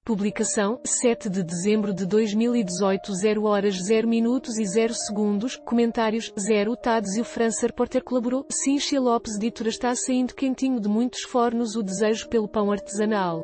Publicação, 7 de dezembro de 2018, 0 horas 0 minutos e 0 segundos. Comentários, 0 Tadzio França Repórter colaborou. Cíntia Lopes Editora. Está saindo quentinho de muitos fornos o desejo pelo pão artesanal.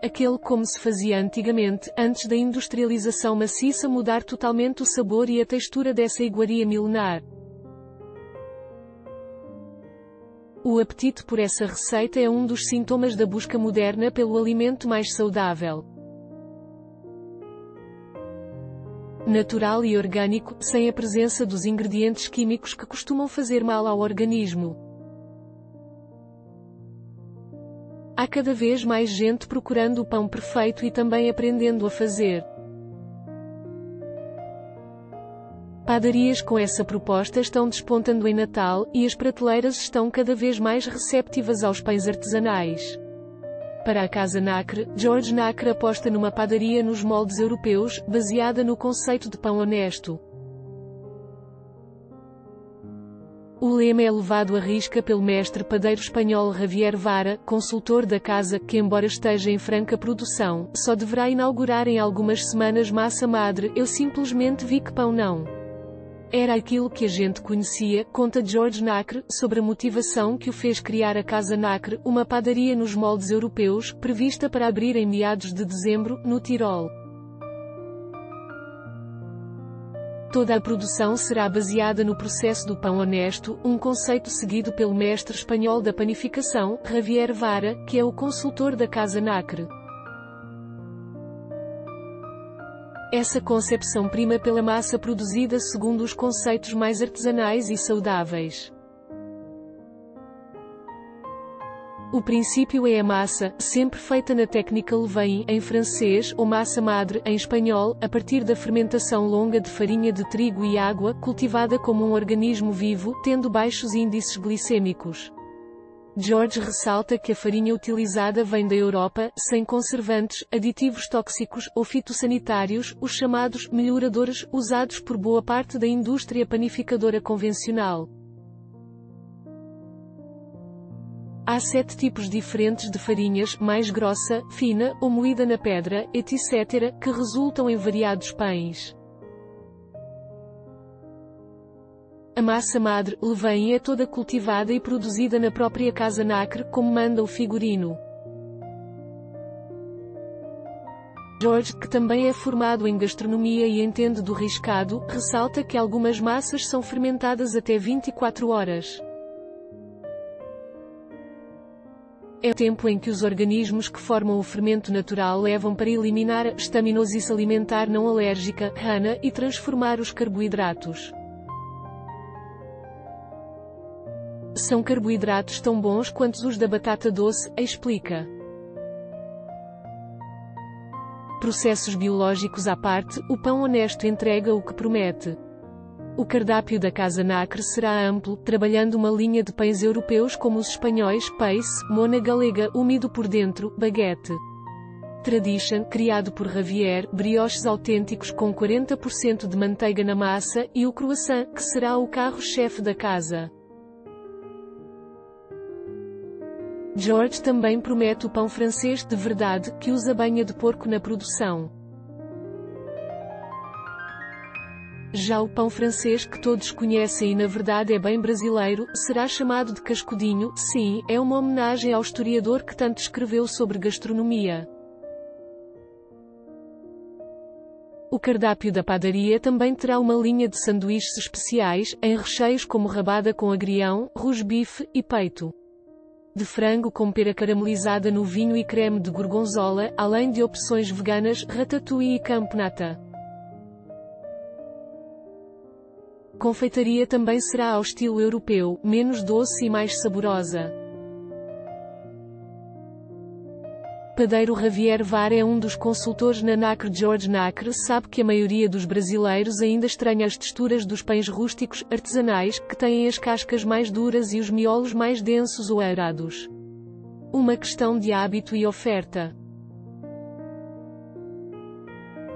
Aquele como se fazia antigamente, antes da industrialização maciça mudar totalmente o sabor e a textura dessa iguaria milenar. O apetite por essa receita é um dos sintomas da busca moderna pelo alimento mais saudável, natural e orgânico, sem a presença dos ingredientes químicos que costumam fazer mal ao organismo. Há cada vez mais gente procurando o pão perfeito e também aprendendo a fazer. Padarias com essa proposta estão despontando em Natal, e as prateleiras estão cada vez mais receptivas aos pães artesanais. Para a Casa Nacre, George Nacre aposta numa padaria nos moldes europeus, baseada no conceito de pão honesto. O lema é levado à risca pelo mestre padeiro espanhol Javier Vara, consultor da casa, que embora esteja em franca produção, só deverá inaugurar em algumas semanas massa madre. Eu simplesmente vi que pão não era aquilo que a gente conhecia, conta George Nacre, sobre a motivação que o fez criar a Casa Nacre, uma padaria nos moldes europeus, prevista para abrir em meados de dezembro, no Tirol. Toda a produção será baseada no processo do pão honesto, um conceito seguido pelo mestre espanhol da panificação, Javier Vara, que é o consultor da Casa Nacre. Essa concepção prima pela massa produzida segundo os conceitos mais artesanais e saudáveis. O princípio é a massa, sempre feita na técnica levain, em francês, ou massa madre, em espanhol, a partir da fermentação longa de farinha de trigo e água, cultivada como um organismo vivo, tendo baixos índices glicêmicos. George ressalta que a farinha utilizada vem da Europa, sem conservantes, aditivos tóxicos, ou fitossanitários, os chamados melhoradores, usados por boa parte da indústria panificadora convencional. Há 7 tipos diferentes de farinhas, mais grossa, fina, ou moída na pedra, etc., que resultam em variados pães. A massa madre, levain, é toda cultivada e produzida na própria Casa Nacre, como manda o figurino. George, que também é formado em gastronomia e entende do riscado, ressalta que algumas massas são fermentadas até 24 horas. É o tempo em que os organismos que formam o fermento natural levam para eliminar a estaminose alimentar não alérgica, HANA, e transformar os carboidratos. São carboidratos tão bons quanto os da batata doce, explica. Processos biológicos à parte, o pão honesto entrega o que promete. O cardápio da Casa Nacre será amplo, trabalhando uma linha de pães europeus como os espanhóis, peixe, mona galega, úmido por dentro, baguete. Tradition, criado por Javier, brioches autênticos com 40% de manteiga na massa, e o croissant, que será o carro-chefe da casa. George também promete o pão francês, de verdade, que usa banha de porco na produção. Já o pão francês que todos conhecem e na verdade é bem brasileiro, será chamado de cascudinho. Sim, é uma homenagem ao historiador que tanto escreveu sobre gastronomia. O cardápio da padaria também terá uma linha de sanduíches especiais, em recheios como rabada com agrião, rosbife e peito de frango com pera caramelizada no vinho e creme de gorgonzola, além de opções veganas, ratatouille e camponata. Confeitaria também será ao estilo europeu, menos doce e mais saborosa. Padeiro Javier Vara é um dos consultores na Nacre. George Nacre sabe que a maioria dos brasileiros ainda estranha as texturas dos pães rústicos, artesanais, que têm as cascas mais duras e os miolos mais densos ou aerados. Uma questão de hábito e oferta.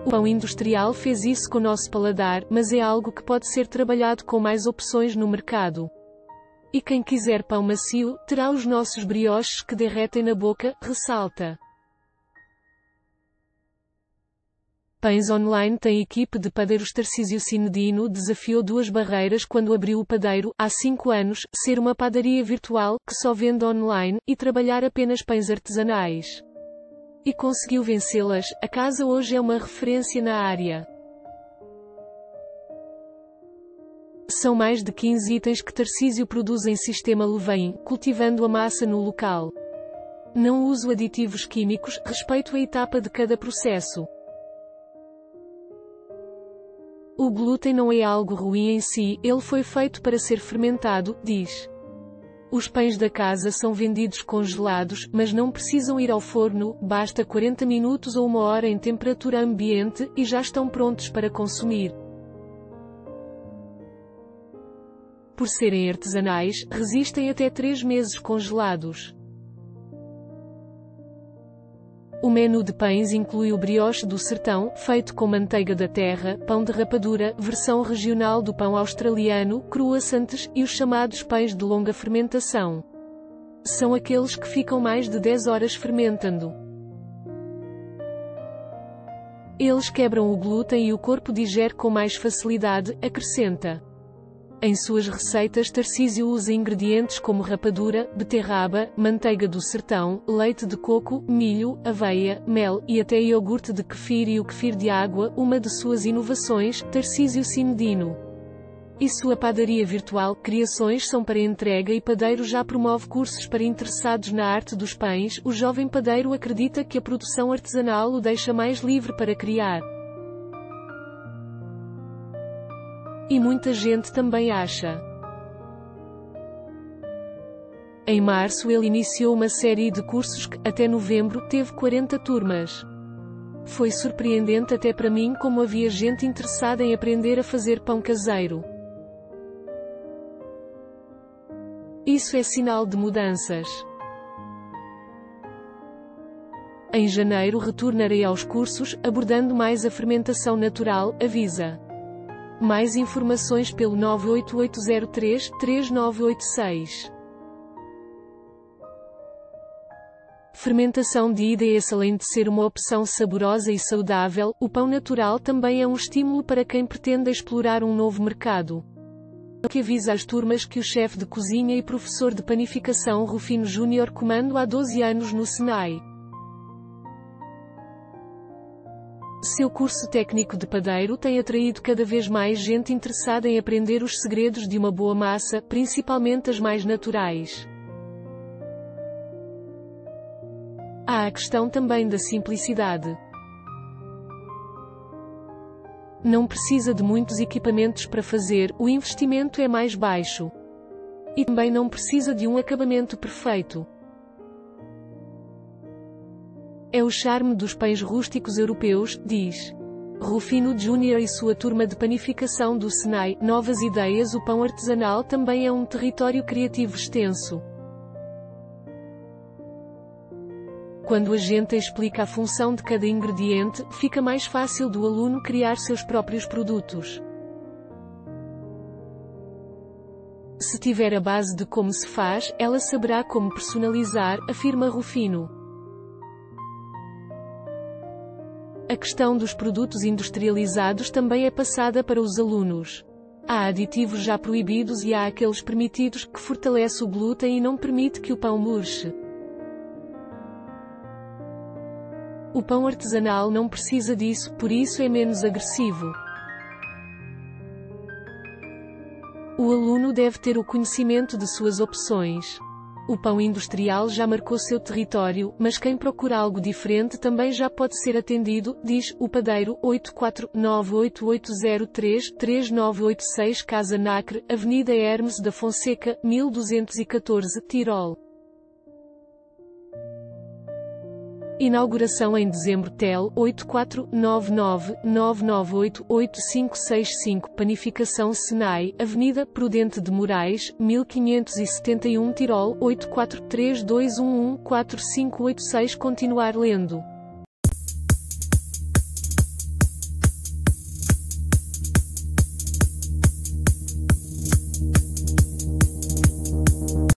O pão industrial fez isso com o nosso paladar, mas é algo que pode ser trabalhado com mais opções no mercado. E quem quiser pão macio, terá os nossos brioches que derretem na boca, ressalta. Pães Online tem equipe de padeiros. Tarcísio Cinedino desafiou duas barreiras quando abriu o Padeiro, há 5 anos, ser uma padaria virtual, que só vende online, e trabalhar apenas pães artesanais. E conseguiu vencê-las. A casa hoje é uma referência na área. São mais de 15 itens que Tarcísio produz em sistema Levain, cultivando a massa no local. Não uso aditivos químicos, respeito a etapa de cada processo. O glúten não é algo ruim em si, ele foi feito para ser fermentado, diz. Os pães da casa são vendidos congelados, mas não precisam ir ao forno, basta 40 minutos ou 1 hora em temperatura ambiente, e já estão prontos para consumir. Por serem artesanais, resistem até 3 meses congelados. O menu de pães inclui o brioche do sertão, feito com manteiga da terra, pão de rapadura, versão regional do pão australiano, croissants, e os chamados pães de longa fermentação. São aqueles que ficam mais de 10 horas fermentando. Eles quebram o glúten e o corpo digere com mais facilidade, acrescenta. Em suas receitas Tarcísio usa ingredientes como rapadura, beterraba, manteiga do sertão, leite de coco, milho, aveia, mel, e até iogurte de kefir e o kefir de água, uma de suas inovações, Tarcísio Cinedino. E sua padaria virtual, Criações são para entrega e Padeiro já promove cursos para interessados na arte dos pães. O jovem padeiro acredita que a produção artesanal o deixa mais livre para criar. E muita gente também acha. Em março ele iniciou uma série de cursos que, até novembro, teve 40 turmas. Foi surpreendente até para mim como havia gente interessada em aprender a fazer pão caseiro. Isso é sinal de mudanças. Em janeiro retornarei aos cursos, abordando mais a fermentação natural, avisa. Mais informações pelo 98803-3986. Fermentação de ideias. Além de ser uma opção saborosa e saudável, o pão natural também é um estímulo para quem pretende explorar um novo mercado. Que avisa às turmas que o chefe de cozinha e professor de panificação Rufino Júnior comanda há 12 anos no Senai. Seu curso técnico de padeiro tem atraído cada vez mais gente interessada em aprender os segredos de uma boa massa, principalmente as mais naturais. Há a questão também da simplicidade. Não precisa de muitos equipamentos para fazer, o investimento é mais baixo. E também não precisa de um acabamento perfeito. É o charme dos pães rústicos europeus, diz Rufino Júnior e sua turma de panificação do Senai. Novas ideias. O pão artesanal também é um território criativo extenso. Quando a gente explica a função de cada ingrediente, fica mais fácil do aluno criar seus próprios produtos. Se tiver a base de como se faz, ela saberá como personalizar, afirma Rufino. A questão dos produtos industrializados também é passada para os alunos. Há aditivos já proibidos e há aqueles permitidos, que fortalece o glúten e não permite que o pão murche. O pão artesanal não precisa disso, por isso é menos agressivo. O aluno deve ter o conhecimento de suas opções. O pão industrial já marcou seu território, mas quem procura algo diferente também já pode ser atendido, diz o Padeiro. 8498803-3986 Casa Nacre, Avenida Hermes da Fonseca, 1214, Tirol. Inauguração em dezembro. Tel, 8499-998-8565 Panificação Senai, Avenida Prudente de Moraes, 1571 Tirol, 8432114586 Continuar lendo.